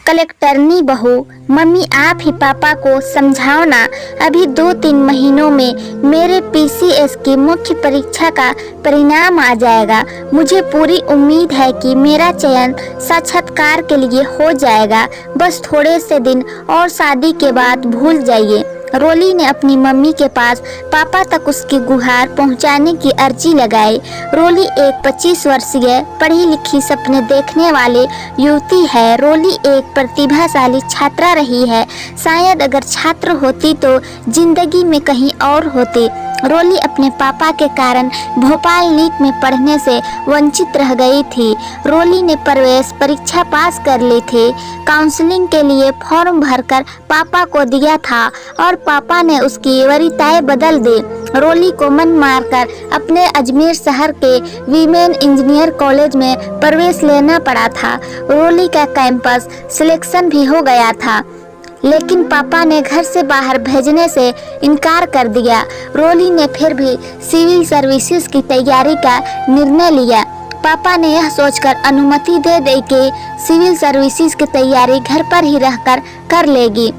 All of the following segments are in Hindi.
कलेक्टरनी बहू, मम्मी आप ही पापा को समझाओ ना। अभी 2-3 महीनों में मेरे पीसीएस की मुख्य परीक्षा का परिणाम आ जाएगा। मुझे पूरी उम्मीद है कि मेरा चयन साक्षात्कार के लिए हो जाएगा। बस थोड़े से दिन और शादी के बाद भूल जाइए। रोली ने अपनी मम्मी के पास पापा तक उसकी गुहार पहुंचाने की अर्जी लगाई। रोली एक 25 वर्षीय पढ़ी लिखी सपने देखने वाली युवती है। रोली एक प्रतिभाशाली छात्रा रही है। शायद अगर छात्र होती तो जिंदगी में कहीं और होती। रोली अपने पापा के कारण भोपाल नीट में पढ़ने से वंचित रह गई थी। रोली ने प्रवेश परीक्षा पास कर ली थी। काउंसलिंग के लिए फॉर्म भरकर पापा को दिया था और पापा ने उसकी वरीयताएं बदल दी। रोली को मन मारकर अपने अजमेर शहर के वीमेन इंजीनियर कॉलेज में प्रवेश लेना पड़ा था। रोली का कैंपस सिलेक्शन भी हो गया था, लेकिन पापा ने घर से बाहर भेजने से इनकार कर दिया। रोली ने फिर भी सिविल सर्विसेज की तैयारी का निर्णय लिया। पापा ने यह सोचकर अनुमति दे दी कि सिविल सर्विसेज की तैयारी घर पर ही रहकर कर लेगी।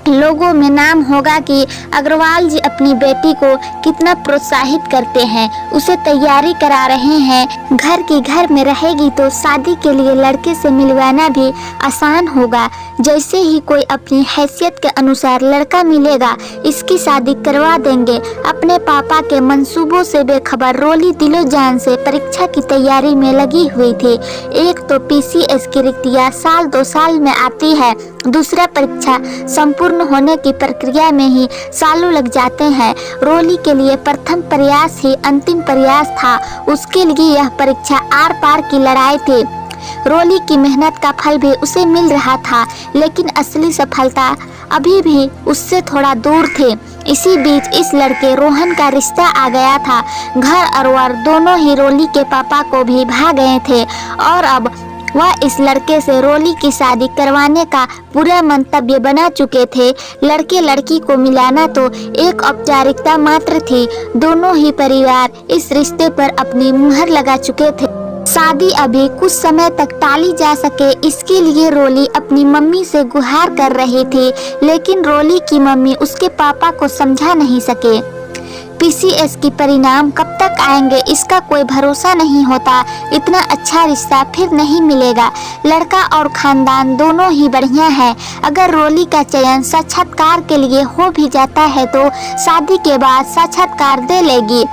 लोगों में नाम होगा कि अग्रवाल जी अपनी बेटी को कितना प्रोत्साहित करते हैं, उसे तैयारी करा रहे हैं। घर की घर में रहेगी तो शादी के लिए लड़के से मिलवाना भी आसान होगा। जैसे ही कोई अपनी हैसियत के अनुसार लड़का मिलेगा, इसकी शादी करवा देंगे। अपने पापा के मंसूबों से बेखबर रोली दिलो जान से परीक्षा की तैयारी में लगी हुई थी। एक तो पीसीएस की रिक्तियां साल 2 साल में आती है, दूसरा परीक्षा संपूर्ण होने की प्रक्रिया में ही सालों लग जाते हैं। रोली के लिए प्रथम प्रयास ही अंतिम प्रयास था। उसके लिए यह परीक्षा आर पार की लड़ाई थी। रोली की मेहनत का फल भी उसे मिल रहा था, लेकिन असली सफलता अभी भी उससे थोड़ा दूर थी। इसी बीच इस लड़के रोहन का रिश्ता आ गया था। घर और वर दोनों ही रोली के पापा को भी भा गए थे और अब वह इस लड़के से रोली की शादी करवाने का पूरा मंतव्य बना चुके थे। लड़के लड़की को मिलाना तो एक औपचारिकता मात्र थी। दोनों ही परिवार इस रिश्ते पर अपनी मुहर लगा चुके थे। शादी अभी कुछ समय तक टाली जा सके, इसके लिए रोली अपनी मम्मी से गुहार कर रही थी, लेकिन रोली की मम्मी उसके पापा को समझा नहीं सके। पीसीएस की परिणाम कब तक आएंगे इसका कोई भरोसा नहीं होता। इतना अच्छा रिश्ता फिर नहीं मिलेगा। लड़का और खानदान दोनों ही बढ़िया है। अगर रोली का चयन साक्षात्कार के लिए हो भी जाता है तो शादी के बाद साक्षात्कार दे लेगी।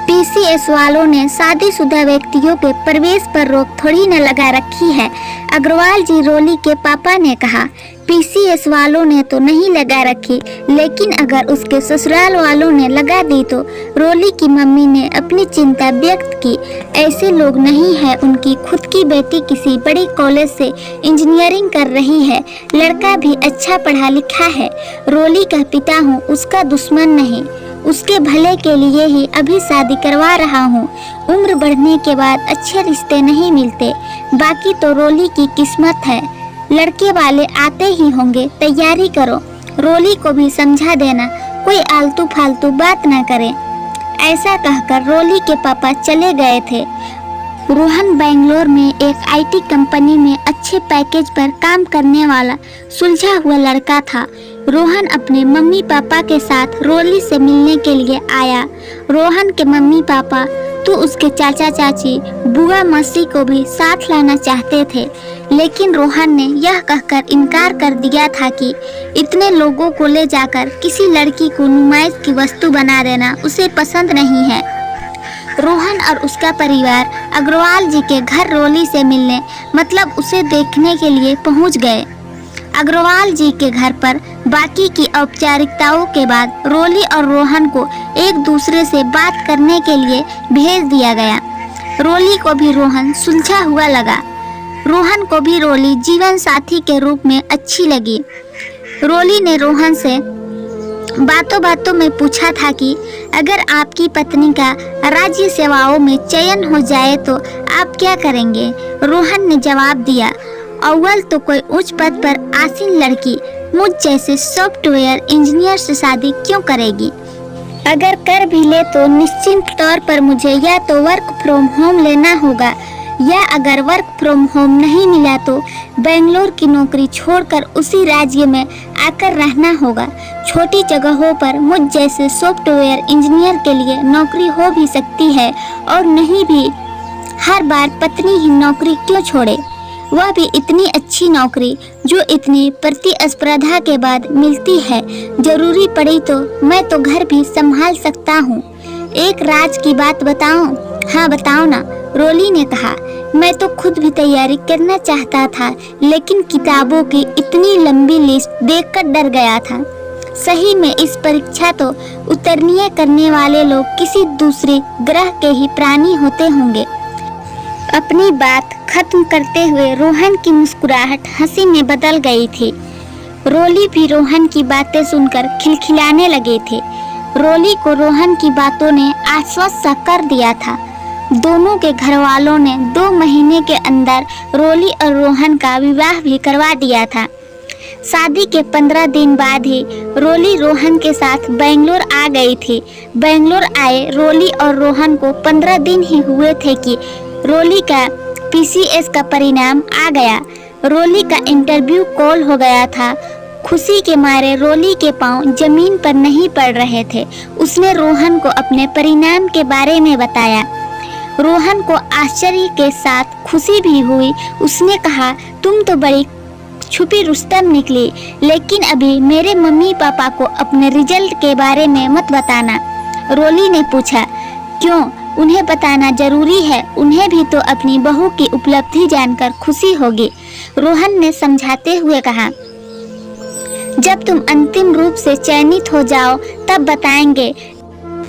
पीसीएस वालों ने शादीशुदा व्यक्तियों के प्रवेश पर रोक थोड़ी न लगा रखी है। अग्रवाल जी रोली के पापा ने कहा। पीसीएस वालों ने तो नहीं लगा रखी, लेकिन अगर उसके ससुराल वालों ने लगा दी तो रोली की मम्मी ने अपनी चिंता व्यक्त की। ऐसे लोग नहीं है, उनकी खुद की बेटी किसी बड़े कॉलेज से इंजीनियरिंग कर रही है। लड़का भी अच्छा पढ़ा लिखा है। रोली का पिता हूँ, उसका दुश्मन नहीं। उसके भले के लिए ही अभी शादी करवा रहा हूँ। उम्र बढ़ने के बाद अच्छे रिश्ते नहीं मिलते। बाकी तो रोली की किस्मत है। लड़के वाले आते ही होंगे, तैयारी करो। रोली को भी समझा देना, कोई आलतू फालतू बात ना करे। ऐसा कहकर रोली के पापा चले गए थे। रोहन बेंगलोर में एक आईटी कंपनी में अच्छे पैकेज पर काम करने वाला सुलझा हुआ लड़का था। रोहन अपने मम्मी पापा के साथ रोली से मिलने के लिए आया। रोहन के मम्मी पापा तो उसके चाचा चाची बुआ मौसी को भी साथ लाना चाहते थे, लेकिन रोहन ने यह कहकर इनकार कर दिया था कि इतने लोगों को ले जाकर किसी लड़की को नुमाइश की वस्तु बना देना उसे पसंद नहीं है। रोहन और उसका परिवार अग्रवाल जी के घर रोली से मिलने मतलब उसे देखने के लिए पहुंच गए। अग्रवाल जी के घर पर बाकी की औपचारिकताओं के बाद रोली और रोहन को एक दूसरे से बात करने के लिए भेज दिया गया। रोली को भी रोहन सुलझा हुआ लगा। रोहन को भी रोली जीवन साथी के रूप में अच्छी लगी। रोली ने रोहन से बातों बातों में पूछा था कि अगर आपकी पत्नी का राज्य सेवाओं में चयन हो जाए तो आप क्या करेंगे। रोहन ने जवाब दिया, अव्वल तो कोई उच्च पद पर आसीन लड़की मुझ जैसे सॉफ्टवेयर इंजीनियर से शादी क्यों करेगी। अगर कर भी ले तो निश्चित तौर पर मुझे या तो वर्क फ्रॉम होम लेना होगा, या अगर वर्क फ्रॉम होम नहीं मिला तो बेंगलोर की नौकरी छोड़कर उसी राज्य में आकर रहना होगा। छोटी जगहों पर मुझ जैसे सॉफ्टवेयर इंजीनियर के लिए नौकरी हो भी सकती है, और नहीं भी हर बार पत्नी ही नौकरी क्यों छोड़े, वह भी इतनी अच्छी नौकरी जो इतनी प्रतिस्पर्धा के बाद मिलती है। जरूरी पड़ी तो मैं तो घर भी संभाल सकता हूँ। एक राज की बात बताऊं? हाँ बताओ ना, रोली ने कहा। मैं तो खुद भी तैयारी करना चाहता था, लेकिन किताबों की इतनी लंबी लिस्ट देखकर डर गया था। सही में इस परीक्षा तो उतरनीय करने वाले लोग किसी दूसरे ग्रह के ही प्राणी होते होंगे। अपनी बात खत्म करते हुए रोहन की मुस्कुराहट हंसी में बदल गई थी। रोली भी रोहन की बातें सुनकर खिलखिलाने लगे थे। रोली को रोहन की बातों ने आश्वस्त कर दिया था। दोनों के घर वालों ने 2 महीने के अंदर रोली और रोहन का विवाह भी करवा दिया था। शादी के 15 दिन बाद ही रोली रोहन के साथ बेंगलोर आ गई थी। बेंगलोर आए रोली और रोहन को 15 दिन ही हुए थे कि रोली का पीसीएस का परिणाम आ गया। रोली का इंटरव्यू कॉल हो गया था। खुशी के मारे रोली के पांव जमीन पर नहीं पड़ रहे थे। उसने रोहन को अपने परिणाम के बारे में बताया। रोहन को आश्चर्य के साथ खुशी भी हुई। उसने कहा, तुम तो बड़ी छुपी रुस्तम निकली, लेकिन अभी मेरे मम्मी पापा को अपने रिजल्ट के बारे में मत बताना। रोली ने पूछा, क्यों? उन्हें बताना जरूरी है, उन्हें भी तो अपनी बहू की उपलब्धि जानकर खुशी होगी। रोहन ने समझाते हुए कहा, जब तुम अंतिम रूप से चयनित हो जाओ तब बताएंगे,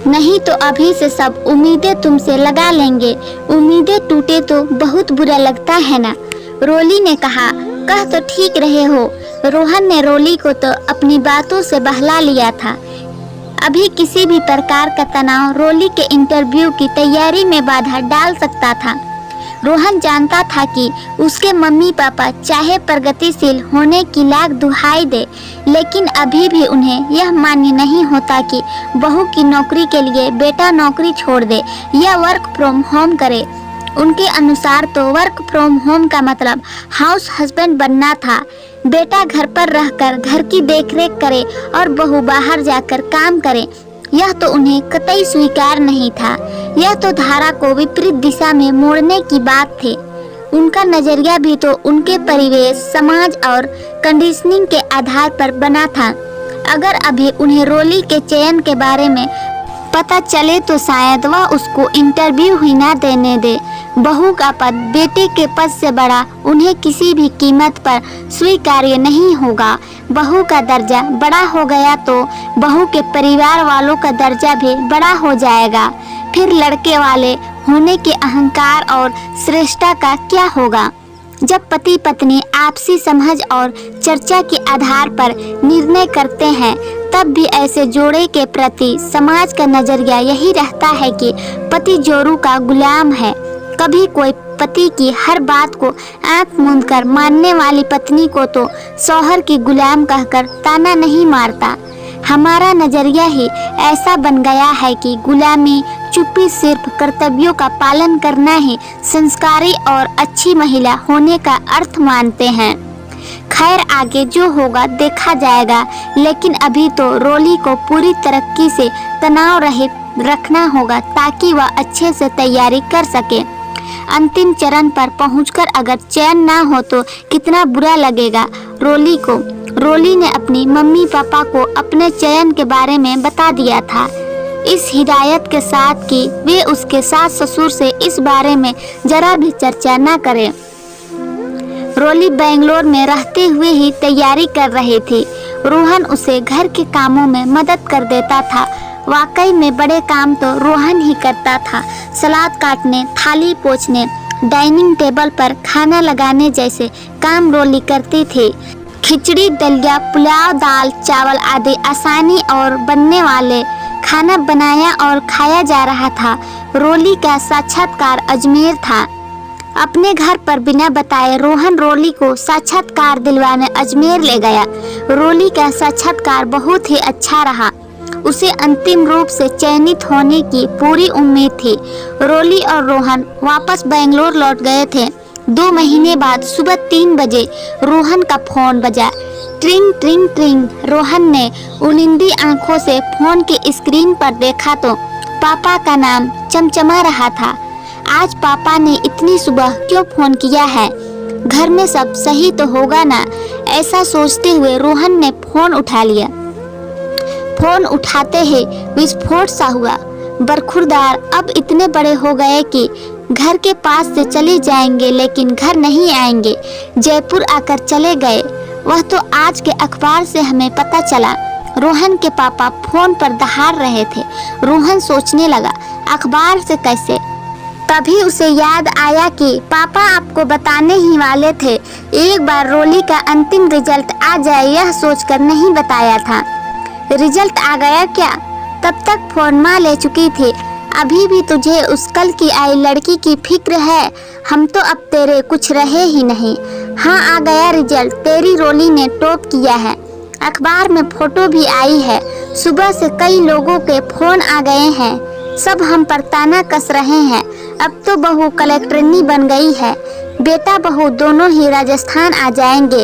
नहीं तो अभी से सब उम्मीदें तुमसे लगा लेंगे। उम्मीदें टूटे तो बहुत बुरा लगता है ना। रोली ने कहा, कह तो ठीक रहे हो। रोहन ने रोली को तो अपनी बातों से बहला लिया था। अभी किसी भी प्रकार का तनाव रोली के इंटरव्यू की तैयारी में बाधा डाल सकता था। रोहन जानता था कि उसके मम्मी पापा चाहे प्रगतिशील होने की लाख दुहाई दे, लेकिन अभी भी उन्हें यह मान्य नहीं होता कि बहू की नौकरी के लिए बेटा नौकरी छोड़ दे या वर्क फ्रॉम होम करे। उनके अनुसार तो वर्क फ्रॉम होम का मतलब हाउस हस्बैंड बनना था। बेटा घर पर रहकर घर की देखरेख करे और बहू बाहर जाकर काम करे। यह तो उन्हें कतई स्वीकार नहीं था। यह तो धारा को विपरीत दिशा में मोड़ने की बात थी। उनका नजरिया भी तो उनके परिवेश, समाज और कंडीशनिंग के आधार पर बना था। अगर अभी उन्हें रोली के चयन के बारे में पता चले तो शायद वह उसको इंटरव्यू ही ना देने दे। बहू का पद बेटे के पद से बड़ा उन्हें किसी भी कीमत पर स्वीकार्य नहीं होगा। बहू का दर्जा बड़ा हो गया तो बहू के परिवार वालों का दर्जा भी बड़ा हो जाएगा। फिर लड़के वाले होने के अहंकार और श्रेष्ठता का क्या होगा? जब पति पत्नी आपसी समझ और चर्चा के आधार पर निर्णय करते हैं, तब भी ऐसे जोड़े के प्रति समाज का नजरिया यही रहता है कि पति जोरू का गुलाम है। कभी कोई पति की हर बात को आंख मूंद कर मानने वाली पत्नी को तो शौहर की गुलाम कहकर ताना नहीं मारता। हमारा नजरिया ही ऐसा बन गया है कि गुलामी, चुप्पी, सिर्फ कर्तव्यों का पालन करना ही संस्कारी और अच्छी महिला होने का अर्थ मानते हैं। खैर, आगे जो होगा देखा जाएगा, लेकिन अभी तो रोली को पूरी तरक्की से तनाव रहित रखना होगा ताकि वह अच्छे से तैयारी कर सके। अंतिम चरण पर पहुंचकर अगर चयन ना हो तो कितना बुरा लगेगा रोली को। रोली ने अपनी मम्मी पापा को अपने चयन के बारे में बता दिया था, इस हिदायत के साथ कि वे उसके सास ससुर से इस बारे में जरा भी चर्चा न करें। रोली बेंगलोर में रहते हुए ही तैयारी कर रही थी। रोहन उसे घर के कामों में मदद कर देता था। वाकई में बड़े काम तो रोहन ही करता था। सलाद काटने, थाली पोंछने, डाइनिंग टेबल पर खाना लगाने जैसे काम रोली करती थी। खिचड़ी, दलिया, पुलाव, दाल, चावल आदि आसानी और बनने वाले खाना बनाया और खाया जा रहा था। रोली का साक्षात्कार अजमेर था। अपने घर पर बिना बताए रोहन रोली को साक्षात्कार दिलवाने अजमेर ले गया। रोली का साक्षात्कार बहुत ही अच्छा रहा। उसे अंतिम रूप से चयनित होने की पूरी उम्मीद थी। रोली और रोहन वापस बेंगलोर लौट गए थे। 2 महीने बाद सुबह 3 बजे रोहन का फोन बजा। ट्रिंग ट्रिंग ट्रिंग। रोहन ने उनिंदी आंखों से फोन की स्क्रीन पर देखा तो पापा का नाम चमचमा रहा था। आज पापा ने इतनी सुबह क्यों फोन किया है? घर में सब सही तो होगा ना? ऐसा सोचते हुए रोहन ने फोन उठा लिया। फोन उठाते ही विस्फोट सा हुआ। बरखुरदार अब इतने बड़े हो गए कि घर के पास से चले जाएंगे लेकिन घर नहीं आएंगे। जयपुर आकर चले गए, वह तो आज के अखबार से हमें पता चला। रोहन के पापा फोन पर दहाड़ रहे थे। रोहन सोचने लगा, अखबार से कैसे? तभी उसे याद आया कि पापा आपको बताने ही वाले थे, एक बार रोली का अंतिम रिजल्ट आ जाए यह सोचकर नहीं बताया था। रिजल्ट आ गया क्या? तब तक फोन माँ ले चुकी थी। अभी भी तुझे उस कल की आई लड़की की फिक्र है? हम तो अब तेरे कुछ रहे ही नहीं। हाँ, आ गया रिजल्ट, तेरी रोली ने टॉप किया है। अखबार में फोटो भी आई है। सुबह से कई लोगों के फोन आ गए हैं, सब हम पर ताना कस रहे हैं। अब तो बहू कलेक्टरनी बन गई है। बेटा बहू दोनों ही राजस्थान आ जाएंगे।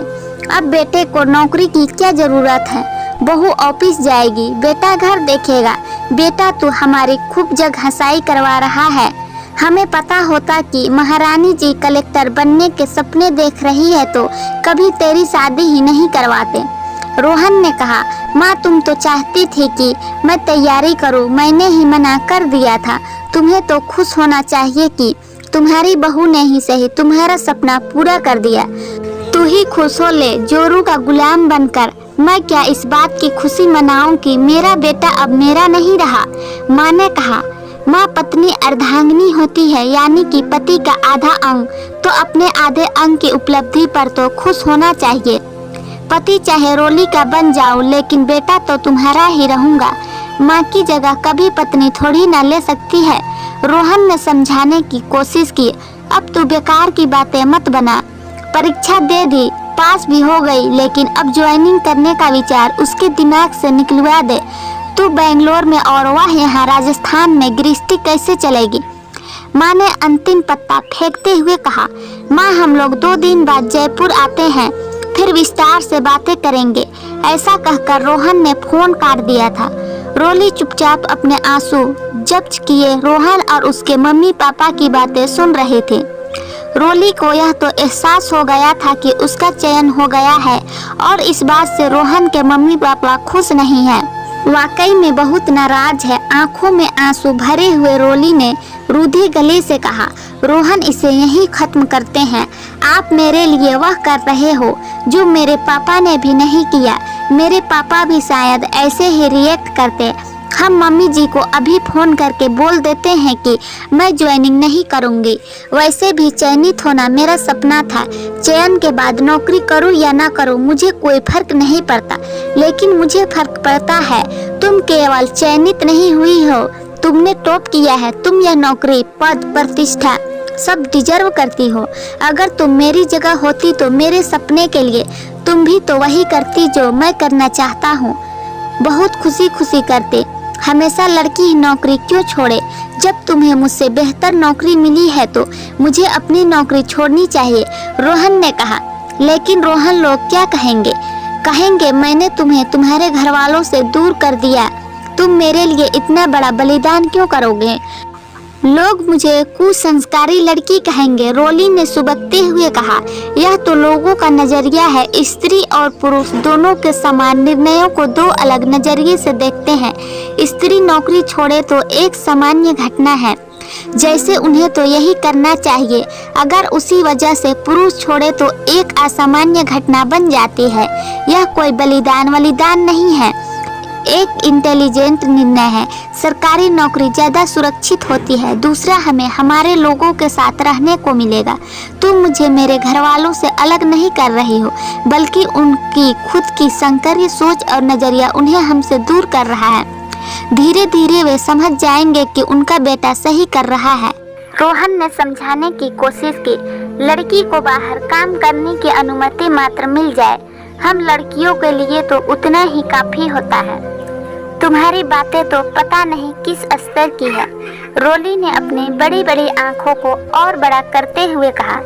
अब बेटे को नौकरी की क्या जरूरत है? बहू ऑफिस जाएगी, बेटा घर देखेगा। बेटा तो हमारी खूब जग हंसाई करवा रहा है। हमें पता होता कि महारानी जी कलेक्टर बनने के सपने देख रही है तो कभी तेरी शादी ही नहीं करवाते। रोहन ने कहा, माँ तुम तो चाहती थी कि मैं तैयारी करूं, मैंने ही मना कर दिया था। तुम्हें तो खुश होना चाहिए कि तुम्हारी बहू ने ही सही तुम्हारा सपना पूरा कर दिया। तू ही खुश हो ले, जोरू का गुलाम बनकर। मैं क्या इस बात की खुशी मनाऊं कि मेरा बेटा अब मेरा नहीं रहा? माँ ने कहा, माँ पत्नी अर्धांगिनी होती है, यानी कि पति का आधा अंग, तो अपने आधे अंग की उपलब्धि पर तो खुश होना चाहिए। पति चाहे रोली का बन जाऊं लेकिन बेटा तो तुम्हारा ही रहूंगा। माँ की जगह कभी पत्नी थोड़ी ना ले सकती है। रोहन ने समझाने की कोशिश की, अब तू बेकार की बातें मत बना। परीक्षा दे दी, पास भी हो गई, लेकिन अब ज्वाइनिंग करने का विचार उसके दिमाग से निकलवा दे। तू बेंगलोर में और वह यहाँ राजस्थान में गृहस्थी कैसे चलेगी? माँ ने अंतिम पत्ता फेंकते हुए कहा, माँ हम लोग 2 दिन बाद जयपुर आते हैं, फिर विस्तार से बातें करेंगे। ऐसा कहकर रोहन ने फोन काट दिया था। रोली चुपचाप अपने आंसू जब्त किए रोहन और उसके मम्मी पापा की बातें सुन रहे थे। रोली को यह तो एहसास हो गया था कि उसका चयन हो गया है और इस बात से रोहन के मम्मी पापा खुश नहीं हैं। वाकई में बहुत नाराज है। आंखों में आंसू भरे हुए रोली ने रूधे गले से कहा, रोहन इसे यहीं खत्म करते हैं। आप मेरे लिए वह कर रहे हो जो मेरे पापा ने भी नहीं किया। मेरे पापा भी शायद ऐसे ही रिएक्ट करते। हम मम्मी जी को अभी फोन करके बोल देते हैं कि मैं ज्वाइनिंग नहीं करूंगी। वैसे भी चयनित होना मेरा सपना था। चयन के बाद नौकरी करूं या ना करूं मुझे कोई फर्क नहीं पड़ता, लेकिन मुझे फर्क पड़ता है तुम केवल चयनित नहीं हुई हो, तुमने टॉप किया है। तुम यह नौकरी, पद, प्रतिष्ठा सब डिजर्व करती हो। अगर तुम मेरी जगह होती तो मेरे सपने के लिए तुम भी तो वही करती जो मैं करना चाहता हूँ। बहुत खुशी खुशी करते। हमेशा लड़की ही नौकरी क्यों छोड़े? जब तुम्हें मुझसे बेहतर नौकरी मिली है तो मुझे अपनी नौकरी छोड़नी चाहिए, रोहन ने कहा। लेकिन रोहन लोग क्या कहेंगे? कहेंगे मैंने तुम्हें तुम्हारे घर वालों से दूर कर दिया, तुम मेरे लिए इतना बड़ा बलिदान क्यों करोगे? लोग मुझे कुसंस्कारी लड़की कहेंगे, रोली ने सुबकते हुए कहा। यह तो लोगों का नजरिया है। स्त्री और पुरुष दोनों के समान निर्णयों को 2 अलग नजरिए से देखते हैं। स्त्री नौकरी छोड़े तो एक सामान्य घटना है, जैसे उन्हें तो यही करना चाहिए। अगर उसी वजह से पुरुष छोड़े तो एक असामान्य घटना बन जाती है। यह कोई बलिदान नहीं है, एक इंटेलिजेंट निर्णय है। सरकारी नौकरी ज्यादा सुरक्षित होती है। दूसरा, हमें हमारे लोगों के साथ रहने को मिलेगा। तुम मुझे मेरे घर वालों से अलग नहीं कर रही हो, बल्कि उनकी खुद की संकरीय सोच और नजरिया उन्हें हमसे दूर कर रहा है। धीरे धीरे वे समझ जाएंगे कि उनका बेटा सही कर रहा है। रोहन ने समझाने की कोशिश की, लड़की को बाहर काम करने की अनुमति मात्र मिल जाए, हम लड़कियों के लिए तो उतना ही काफी होता है। तुम्हारी बातें तो पता नहीं किस स्तर की है। रोली ने अपनी बड़ी बड़ी आंखों को और बड़ा करते हुए कहा,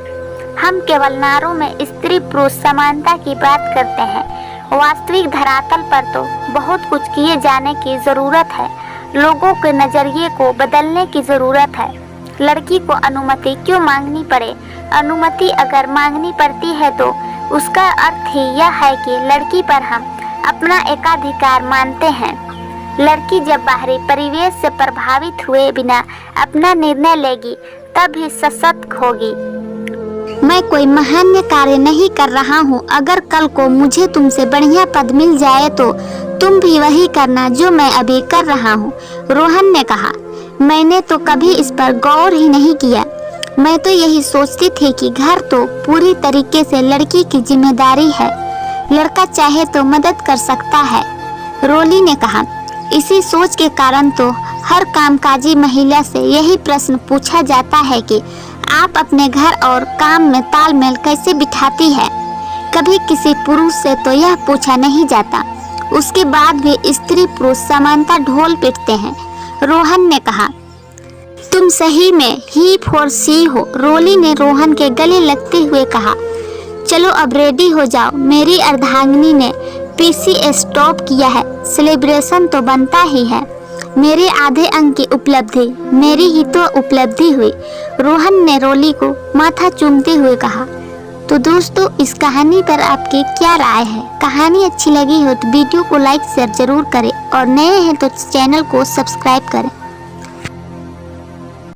हम केवल नारों में स्त्री पुरुष समानता की बात करते हैं। वास्तविक धरातल पर तो बहुत कुछ किए जाने की जरूरत है। लोगों के नजरिए को बदलने की जरूरत है। लड़की को अनुमति क्यों मांगनी पड़े? अनुमति अगर मांगनी पड़ती है तो उसका अर्थ ही यह है कि लड़की पर हम अपना एकाधिकार मानते हैं। लड़की जब बाहरी परिवेश से प्रभावित हुए बिना अपना निर्णय लेगी तब ही सशक्त होगी। मैं कोई महान कार्य नहीं कर रहा हूँ। अगर कल को मुझे तुमसे बढ़िया पद मिल जाए तो तुम भी वही करना जो मैं अभी कर रहा हूँ, रोहन ने कहा। मैंने तो कभी इस पर गौर ही नहीं किया। मैं तो यही सोचती थी कि घर तो पूरी तरीके से लड़की की जिम्मेदारी है, लड़का चाहे तो मदद कर सकता है, रोली ने कहा। इसी सोच के कारण तो हर कामकाजी महिला से यही प्रश्न पूछा जाता है कि आप अपने घर और काम में तालमेल कैसे बिठाती है। कभी किसी पुरुष से तो यह पूछा नहीं जाता। उसके बाद भी स्त्री पुरुष समानता ढोल पीटते हैं, रोहन ने कहा। तुम सही में ही फॉर सी हो, रोली ने रोहन के गले लगते हुए कहा। चलो अब रेडी हो जाओ, मेरी अर्धांगिनी ने पीसीएस टॉप किया है, सेलिब्रेशन तो बनता ही है। मेरे आधे अंक की उपलब्धि मेरी ही तो उपलब्धि हुई, रोहन ने रोली को माथा चूमते हुए कहा। तो दोस्तों, इस कहानी पर आपकी क्या राय है? कहानी अच्छी लगी हो तो वीडियो को लाइक शेयर जरूर करें और नए हैं तो चैनल को सब्सक्राइब करें।